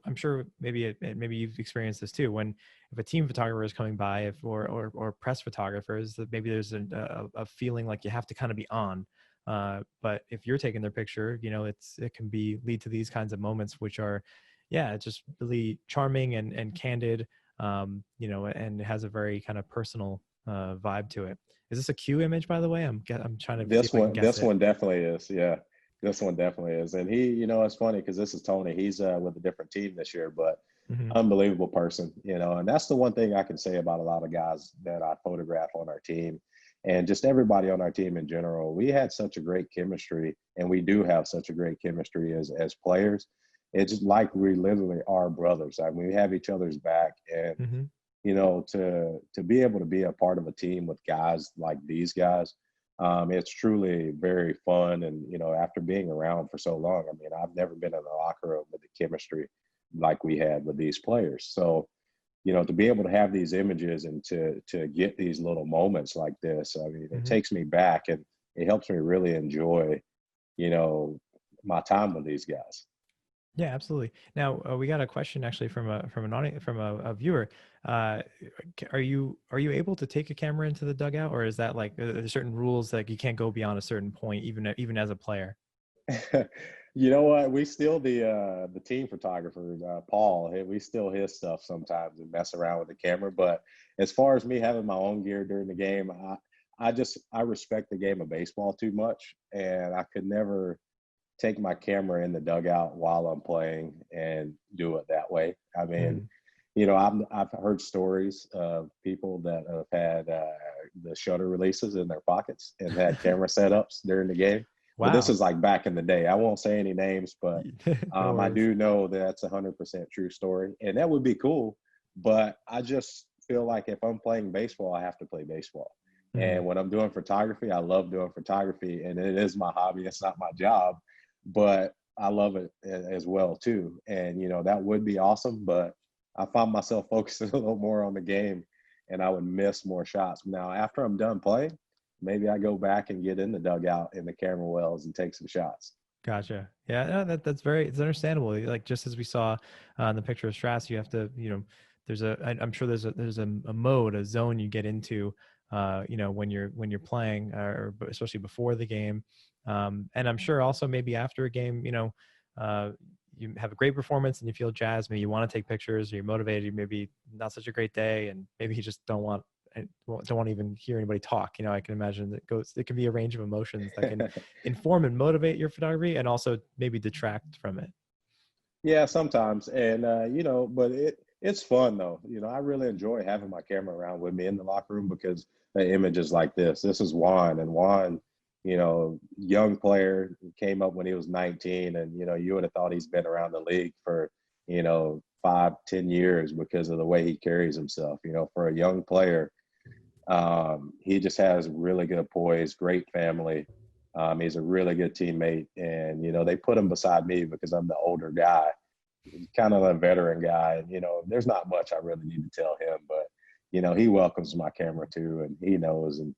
maybe you've experienced this too. When if a team photographer is coming by, if or press photographers, that maybe there's a feeling like you have to kind of be on. But if you're taking their picture, it can be lead to these kinds of moments, which are, yeah, just really charming and candid, and it has a very kind of personal vibe to it. Is this a Q image, by the way? I'm trying to see This if I can one, guess this it. one definitely is. Yeah, this one definitely is. And he, it's funny because this is Tony. He's with a different team this year, but Hmm. unbelievable person, and that's the one thing I can say about a lot of guys that I photograph on our team and just everybody on our team in general. We had such a great chemistry and we do have such a great chemistry as players. It's like we literally are brothers. I mean, we have each other's back. And Hmm. to be able to be a part of a team with guys like these guys, it's truly very fun. And after being around for so long, I mean, I've never been in a locker room with the chemistry like we had with these players. So to be able to have these images and to get these little moments like this, I mean, it Hmm. takes me back and it helps me really enjoy you know my time with these guys. Yeah, absolutely. Now we got a question actually from an audience, from a viewer. Uh, are you able to take a camera into the dugout, or is that like there's certain rules that you can't go beyond a certain point, even as a player? You know what? We still the team photographer, Paul. We steal his stuff sometimes and mess around with the camera. But as far as me having my own gear during the game, I respect the game of baseball too much, and I could never take my camera in the dugout while I'm playing and do it that way. I mean, Mhm. I've heard stories of people that have had the shutter releases in their pockets and had camera setups during the game. But this Wow. is like back in the day. I won't say any names, but No I worries. do know that that's 100% true story, and that would be cool. But I just feel like if I'm playing baseball, I have to play baseball. And Mhm. when I'm doing photography, I love doing photography, and it is my hobby. It's not my job, but I love it as well too. And that would be awesome, but I find myself focusing a little more on the game, and I would miss more shots. Now, after I'm done playing, maybe I go back and get in the dugout in the camera wells and take some shots. Gotcha. Yeah, no, that's very, it's understandable. Like just as we saw in the picture of Strass, you have to, there's I'm sure there's a mode, a zone you get into, when you're playing, or especially before the game, and I'm sure also maybe after a game, uh, you have a great performance and you feel jazzed, maybe you want to take pictures, or you're motivated, maybe not such a great day, and maybe you just don't want to even hear anybody talk. I can imagine it can be a range of emotions that can inform and motivate your photography and also maybe detract from it. Yeah, sometimes, and but it's fun though. I really enjoy having my camera around with me in the locker room because the images like this. This is Juan, and Juan, young player, came up when he was 19, and you would have thought he's been around the league for 5, 10 years because of the way he carries himself. For a young player, he just has really good poise, great family. He's a really good teammate, and they put him beside me because I'm the older guy, kind of a veteran guy. And there's not much I really need to tell him, but he welcomes my camera too, and he knows, and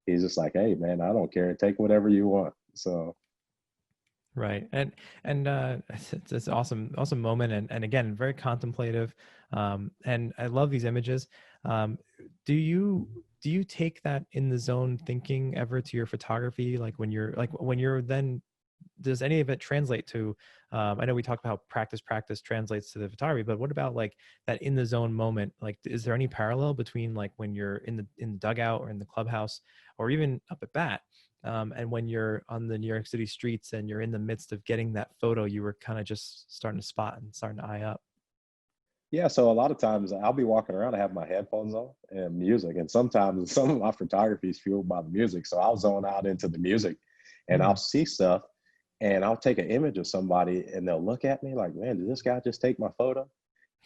he's just like, "Hey, man, I don't care. Take whatever you want." So Right. And it's awesome, awesome moment. And again, very contemplative. And I love these images. Um, do you take that in the zone thinking ever to your photography? Like when you're then, does any of it translate to, I know we talked about how practice translates to the photography, but what about like that in the zone moment? Like, is there any parallel between like when you're in the dugout or in the clubhouse or even up at bat, and when you're on the New York City streets and you're in the midst of getting that photo you were kind of just starting to spot and starting to eye up? yeah, so a lot of times I'll be walking around, I have my headphones on and music, and sometimes some of my photography is fueled by the music. So I'll zone out into the music, and I'll Mm, see stuff, and I'll take an image of somebody, and they'll look at me like, "Man, did this guy just take my photo?"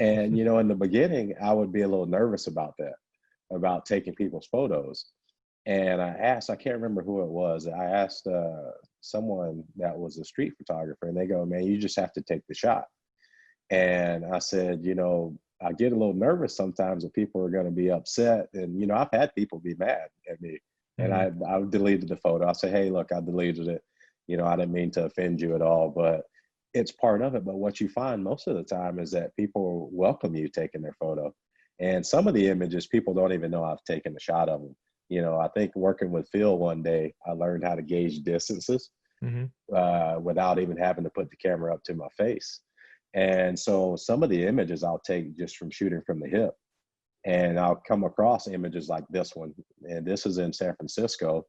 And in the beginning, I would be a little nervous about that, about taking people's photos. And I can't remember who it was. I asked someone that was a street photographer, and they go, "Man, you just have to take the shot." And I said, I get a little nervous sometimes that people are going to be upset. And, I've had people be mad at me. And mm, I deleted the photo. I said, "Hey, look, I deleted it. I didn't mean to offend you at all, but it's part of it." But what you find most of the time is that people welcome you taking their photo. And some of the images, people don't even know I've taken a shot of them. I think working with Phil one day, I learned how to gauge distances hmm without even having to put the camera up to my face. And so some of the images I'll take just from shooting from the hip, and I'll come across images like this one. And this is in San Francisco.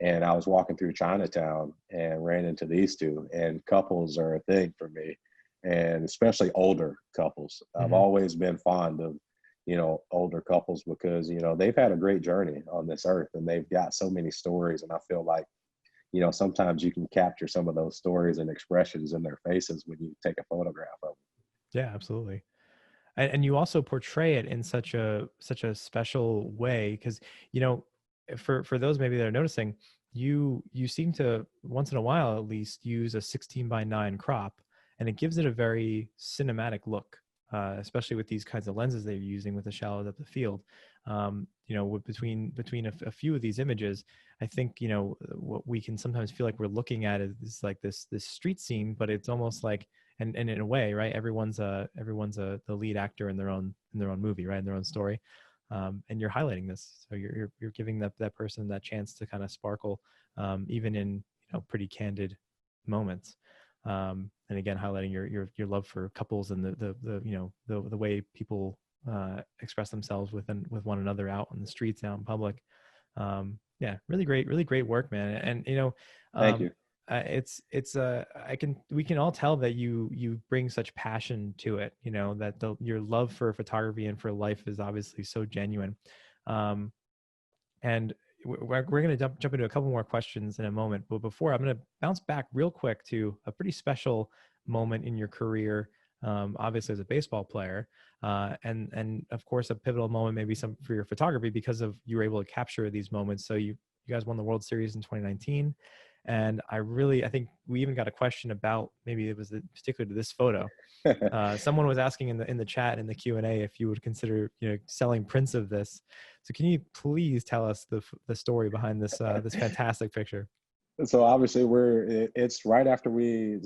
And I was walking through Chinatown and ran into these two. And couples are a thing for me, and especially older couples. I've hmm always been fond of, older couples because, they've had a great journey on this earth and they've got so many stories. And I feel like sometimes you can capture some of those stories and expressions in their faces when you take a photograph of them. Yeah, absolutely. And you also portray it in such a special way because you know for those maybe that are noticing, you seem to once in a while at least use a 16:9 crop, and it gives it a very cinematic look, especially with these kinds of lenses that you're using with the shallow depth of field. Between a few of these images, I think what we can sometimes feel like we're looking at is like this street scene, but it's almost like, and in a way, right, everyone's the lead actor in their own movie, right, in their own story, and you're highlighting this, so you're giving that person that chance to kind of sparkle, even in pretty candid moments, and again highlighting your love for couples and the way people express themselves with one another out on the streets, out in public. Yeah, really great work, man. And Thank um, you. we can all tell that you bring such passion to it, you know, that your love for photography and for life is obviously so genuine. And we're going to jump into a couple more questions in a moment, but before, I'm going to bounce back real quick to a pretty special moment in your career, obviously as a baseball player, and of course a pivotal moment maybe some for your photography, because of you were able to capture these moments. So you guys won the World Series in 2019, and I think we even got a question about, maybe it was particular to this photo. Someone was asking in the chat, in the Q&A, if you would consider, you know, selling prints of this. So can you please tell us the story behind this this fantastic picture? So obviously it's right after we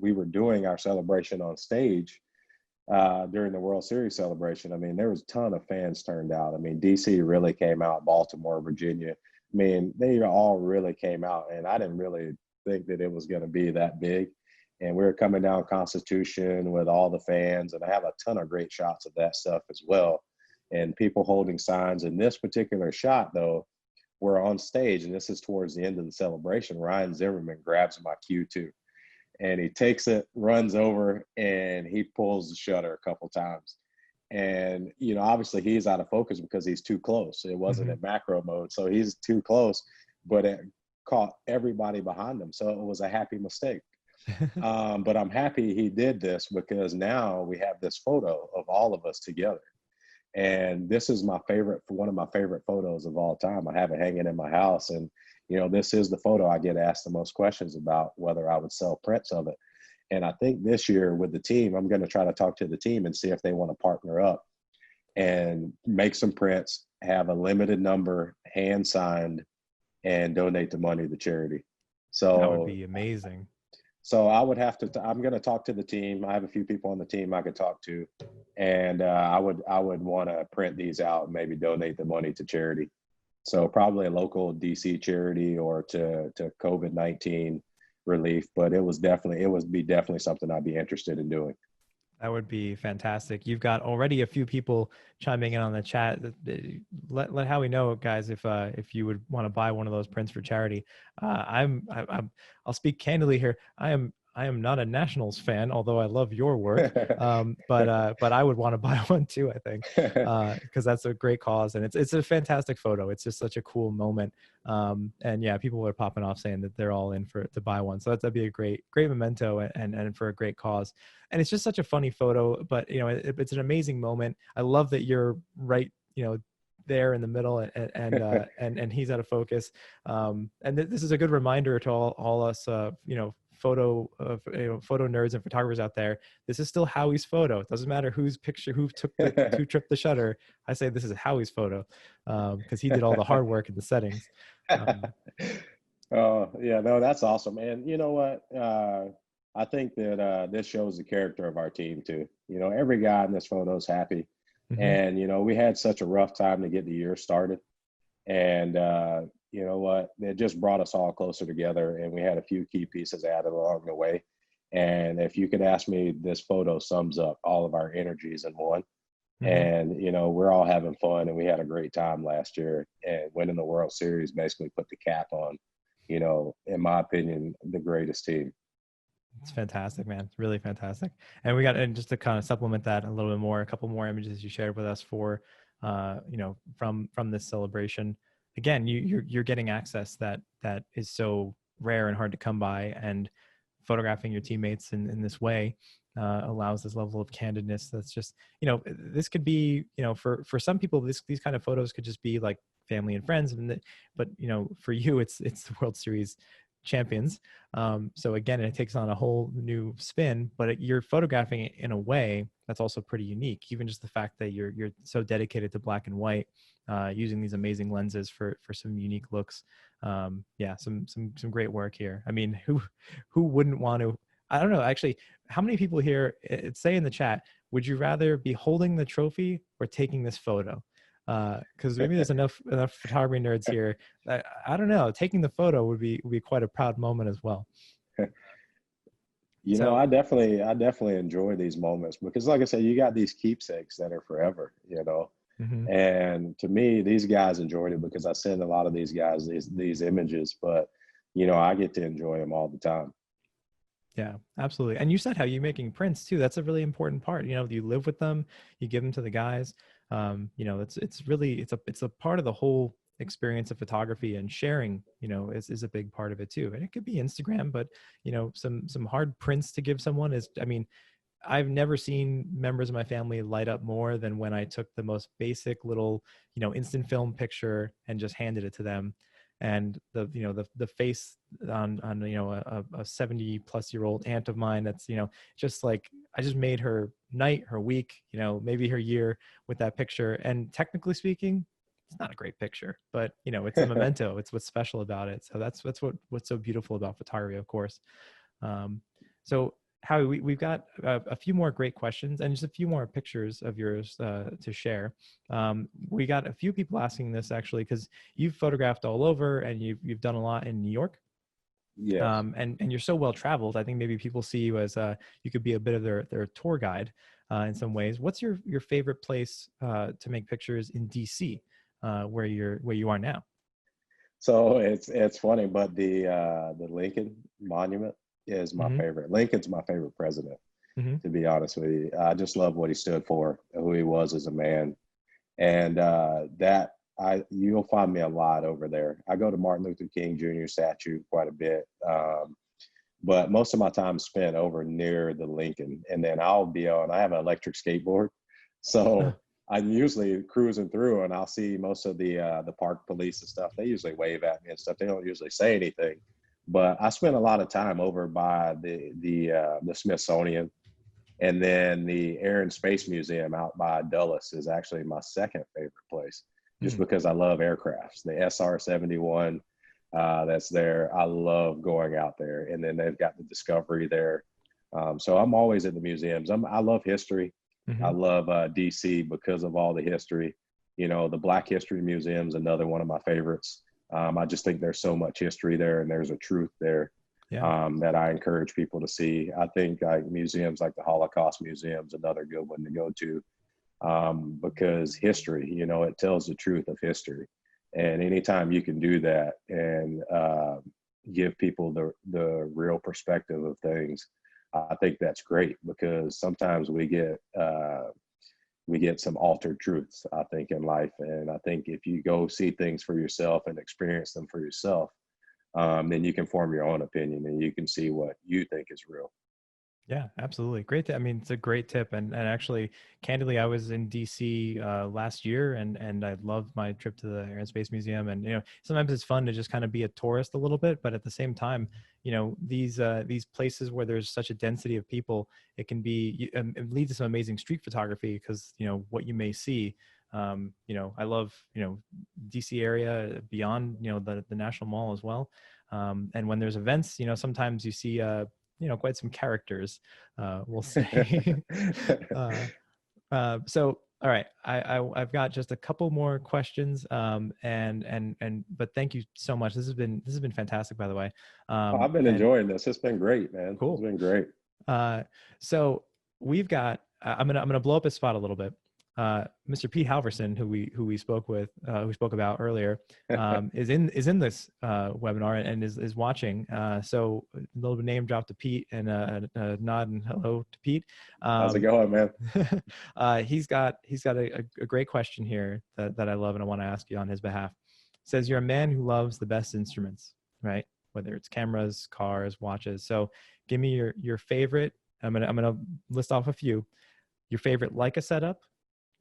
were doing our celebration on stage during the World Series celebration. I mean, there was a ton of fans turned out. I mean, DC really came out, Baltimore, Virginia. I mean, they all really came out, and I didn't really think that it was going to be that big. And we were coming down Constitution with all the fans, and I have a ton of great shots of that stuff as well, and people holding signs. In this particular shot, though, we're on stage, and this is towards the end of the celebration. Ryan Zimmerman grabs my Q2, and he takes it, runs over, and he pulls the shutter a couple times. And, you know, obviously he's out of focus because he's too close. It wasn't in macro mode, so he's too close, but it caught everybody behind him. So it was a happy mistake. But I'm happy he did this, because now we have this photo of all of us together. And this is one of my favorite photos of all time. I have it hanging in my house. And, you know, this is the photo I get asked the most questions about, whether I would sell prints of it. And I think this year with the team, I'm going to try to talk to the team and see if they want to partner up and make some prints, have a limited number, hand signed, and donate the money to charity. So that would be amazing. So I would have to, I'm going to talk to the team. I have a few people on the team I could talk to, and I would want to print these out and maybe donate the money to charity. So probably a local DC charity, or to COVID-19 relief, but it would be definitely something I'd be interested in doing. That would be fantastic. You've got already a few people chiming in on the chat. Let Howie know, guys, if you would want to buy one of those prints for charity. I'll speak candidly here. I am not a Nationals fan, although I love your work. But I would want to buy one too, I think, because that's a great cause, and it's a fantastic photo. It's just such a cool moment. And yeah, people are popping off saying that they're all in to buy one. So that'd be a great memento, and for a great cause. And it's just such a funny photo, but you know, it's an amazing moment. I love that you're right, you know, there in the middle, and he's out of focus. And this is a good reminder to all us, you know, photo nerds and photographers out there. This is still Howie's photo. It doesn't matter who tripped the shutter. I say this is Howie's photo, because he did all the hard work in the settings. Oh yeah, no, that's awesome. And you know what? I think that this shows the character of our team too. You know, every guy in this photo is happy. And, you know, we had such a rough time to get the year started. And, you know what, it just brought us all closer together, and we had a few key pieces added along the way. And if you could ask me, this photo sums up all of our energies in one. And, you know, we're all having fun, and we had a great time last year, and winning the World Series basically put the cap on, you know, in my opinion, the greatest team. It's fantastic, man. It's really fantastic. And just to kind of supplement that a little bit more, a couple more images you shared with us for, you know, from this celebration. Again, you're getting access that is so rare and hard to come by, and photographing your teammates in this way allows this level of candidness. That's just, you know, this could be, you know, for some people, these kind of photos could just be like family and friends, but you know, for you, it's the World Series champions. So again, it takes on a whole new spin, but you're photographing it in a way that's also pretty unique. Even just the fact that you're so dedicated to black and white, using these amazing lenses for some unique looks. Yeah, some great work here. I mean, who wouldn't want to? I don't know, actually, how many people here, say in the chat, would you rather be holding the trophy or taking this photo? Because maybe there's enough photography nerds here. I don't know. Taking the photo would be quite a proud moment as well. You know, I definitely enjoy these moments, because, like I said, you got these keepsakes that are forever. You know, and to me, these guys enjoyed it because I send a lot of these guys these images. But I get to enjoy them all the time. Yeah, absolutely. And you said how you're making prints too. That's a really important part. You live with them, you give them to the guys. It's really it's a part of the whole experience of photography, and sharing, is a big part of it too. And it could be Instagram, but some hard prints to give someone is, I mean, I've never seen members of my family light up more than when I took the most basic little, instant film picture and just handed it to them. And the face on a 70 plus year old aunt of mine, that's, just like, I just made her night, her week, maybe her year with that picture. And technically speaking, it's not a great picture, but it's a memento. It's what's special about it. So what's so beautiful about photography, of course. So Howie, we've got a few more great questions and just a few more pictures of yours to share. We got a few people asking this actually, because you've photographed all over and you've done a lot in New York. Yes. And you're so well traveled. I think maybe people see you as you could be a bit of their tour guide in some ways. What's your favorite place to make pictures in DC, where you are now? So it's funny, but the Lincoln Monument is my Mm-hmm. favorite. Lincoln's my favorite president, Mm-hmm. to be honest with you. I just love what he stood for, who he was as a man, and that you'll find me a lot over there. I go to Martin Luther King Jr. statue quite a bit, but most of my time is spent over near the Lincoln, and then I have an electric skateboard, so I'm usually cruising through, and I'll see most of the park police and stuff. They usually wave at me and stuff. They don't usually say anything, but I spent a lot of time over by the Smithsonian, and then the Air and Space Museum out by Dulles is actually my second favorite place, just Mm-hmm. because I love aircrafts. The SR-71 that's there, I love going out there. And then they've got the Discovery there. So I'm always at the museums. I love history. I Mm-hmm. love DC because of all the history. The Black History Museum's another one of my favorites. I just think there's so much history there, and there's a truth there Yeah. that I encourage people to see. I think museums like the Holocaust Museum's another good one to go to, because history, it tells the truth of history. And anytime you can do that and give people the real perspective of things, I think that's great, because sometimes we get some altered truths, I think, in life. And I think if you go see things for yourself and experience them for yourself, then you can form your own opinion and you can see what you think is real. Yeah, absolutely. Great. I mean, it's a great tip. And actually, candidly, I was in DC last year, and I loved my trip to the Air and Space Museum. And sometimes it's fun to just kind of be a tourist a little bit, but at the same time, these places where there's such a density of people, it can be it leads to some amazing street photography, because what you may see. I love DC area beyond the National Mall as well. And when there's events, sometimes you see quite some characters, we'll say. So, all right, I've got just a couple more questions, but thank you so much. This has been fantastic, by the way. I've been And enjoying this. It's been great, man. It's cool. been great. So we've got. I'm gonna blow up his spot a little bit. Mr. Pete Halverson, who we spoke about earlier, is in this webinar and is watching. So a little bit name drop to Pete, and a nod and hello to Pete. How's it going, man? He's got a great question here that I love, and I want to ask you on his behalf. It says, you're a man who loves the best instruments, right? Whether it's cameras, cars, watches. So give me your favorite. I'm gonna list off a few. Your favorite Leica setup,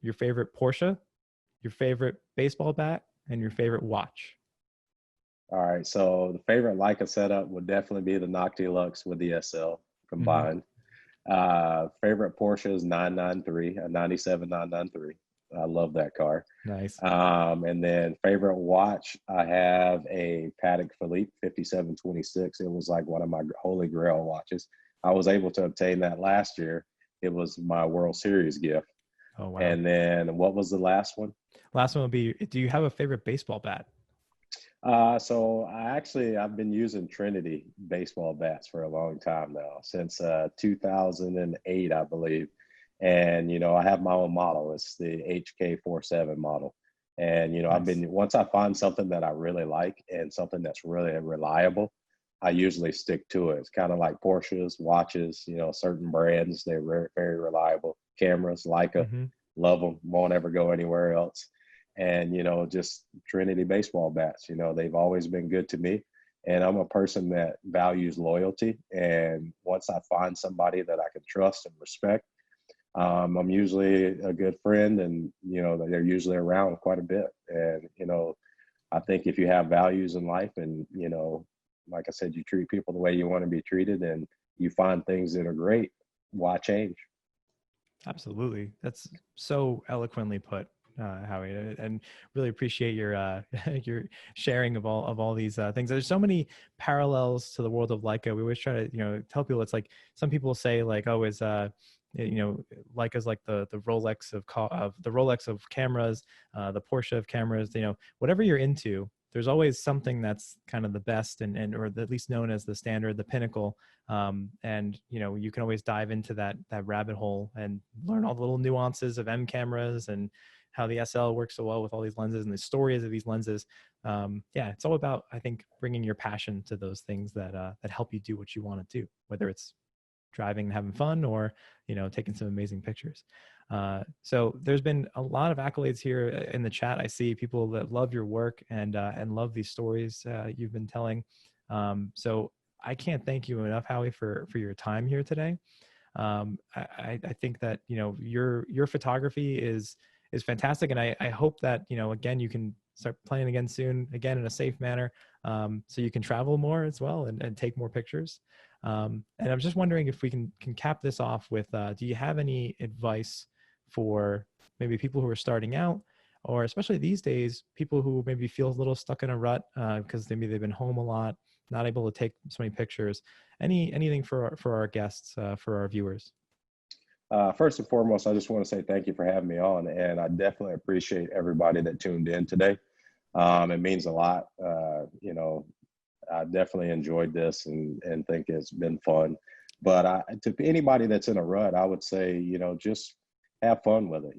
your favorite Porsche, your favorite baseball bat, and your favorite watch. All right. So the favorite Leica setup would definitely be the Noctilux with the SL combined. Favorite Porsche is 993, a 97 993. I love that car. Nice. And then favorite watch, I have a Patek Philippe 5726. It was like one of my holy grail watches. I was able to obtain that last year. It was my World Series gift. Oh, wow. And then what was the last one? Last one will be, do you have a favorite baseball bat? So I've been using Trinity baseball bats for a long time now, since 2008, I believe. And, I have my own model. It's the HK47 model. And, Nice. once I find something that I really like and something that's really reliable, I usually stick to it. It's kind of like Porsches, watches, certain brands, they're very, very reliable. Cameras, Leica, Mm-hmm. love them, won't ever go anywhere else. And, just Trinity baseball bats, they've always been good to me. And I'm a person that values loyalty. And once I find somebody that I can trust and respect, I'm usually a good friend, and, they're usually around quite a bit. And, I think if you have values in life and, like I said, you treat people the way you want to be treated and you find things that are great, why change? Absolutely. That's so eloquently put, Howie, and really appreciate your your sharing of all these things. There's so many parallels to the world of Leica. We always try to tell people, it's like some people say like, oh, is Leica's like the Rolex of the Rolex of cameras, the Porsche of cameras. Whatever you're into, there's always something that's kind of the best and or at least known as the standard, the pinnacle. And you can always dive into that rabbit hole and learn all the little nuances of M cameras and how the SL works so well with all these lenses and the stories of these lenses. Yeah, it's all about, I think, bringing your passion to those things that help you do what you want to do, whether it's driving and having fun or taking some amazing pictures. So there's been a lot of accolades here in the chat. I see people that love your work and love these stories you've been telling. So I can't thank you enough, Howie, for your time here today. I think that your photography is fantastic, and I hope that again you can start playing again soon, again in a safe manner, so you can travel more as well and take more pictures. And I'm just wondering if we can cap this off with, do you have any advice for maybe people who are starting out, or especially these days, people who maybe feel a little stuck in a rut because maybe they've been home a lot, not able to take so many pictures? Anything for our guests, for our viewers? First and foremost, I just want to say thank you for having me on, and I definitely appreciate everybody that tuned in today. It means a lot. I definitely enjoyed this and think it's been fun. But to anybody that's in a rut, I would say, just have fun with it.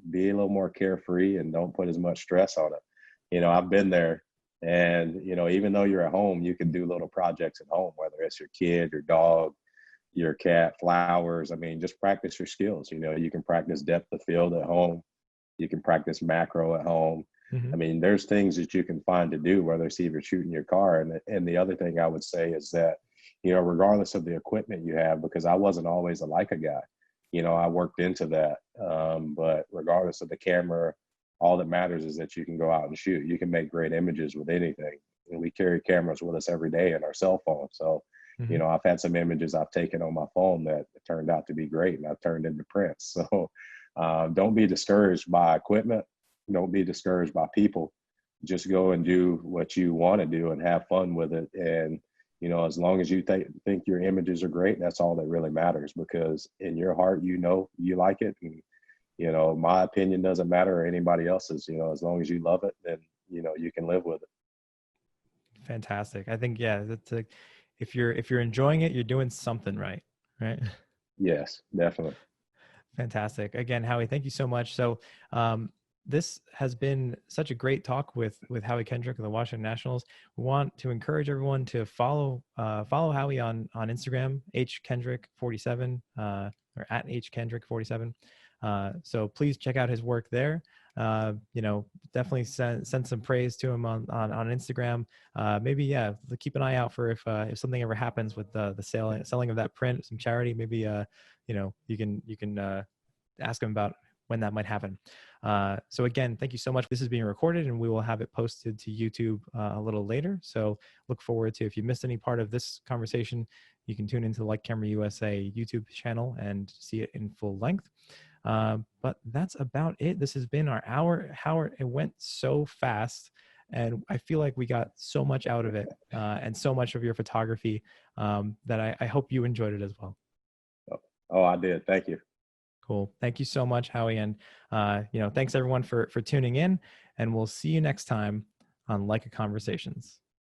Be a little more carefree and don't put as much stress on it. I've been there, and even though you're at home, you can do little projects at home, whether it's your kid, your dog, your cat, flowers. I mean, just practice your skills. You can practice depth of field at home. You can practice macro at home. Mm-hmm. I mean, there's things that you can find to do, whether it's even shooting your car. And the other thing I would say is that, regardless of the equipment you have, because I wasn't always a Leica guy, I worked into that. But regardless of the camera, all that matters is that you can go out and shoot. You can make great images with anything. And we carry cameras with us every day in our cell phone. So, Mm-hmm. I've had some images I've taken on my phone that turned out to be great, and I've turned into prints. So don't be discouraged by equipment. Don't be discouraged by people. Just go and do what you want to do and have fun with it. And, as long as you think your images are great, that's all that really matters, because in your heart, you like it. And, my opinion doesn't matter, or anybody else's. As long as you love it, then, you can live with it. Fantastic. I think, yeah, that's if you're enjoying it, you're doing something right. Yes, definitely. Fantastic. Again, Howie, thank you so much. So this has been such a great talk with Howie Kendrick of the Washington Nationals. We want to encourage everyone to follow Howie on Instagram, hkendrick47, or at hkendrick47. So please check out his work there. Definitely send some praise to him on Instagram. Maybe, yeah, keep an eye out for if something ever happens with the selling of that print, some charity. Maybe you can ask him about when that might happen. So again, thank you so much. This is being recorded and we will have it posted to YouTube a little later. So look forward to, if you missed any part of this conversation, you can tune into the Like Camera USA YouTube channel and see it in full length. But that's about it. This has been our hour. Howard, it went so fast, and I feel like we got so much out of it, and so much of your photography, that I hope you enjoyed it as well. Oh, I did. Thank you. Cool. Thank you so much, Howie. And, thanks everyone for tuning in, and we'll see you next time on Leica Conversations.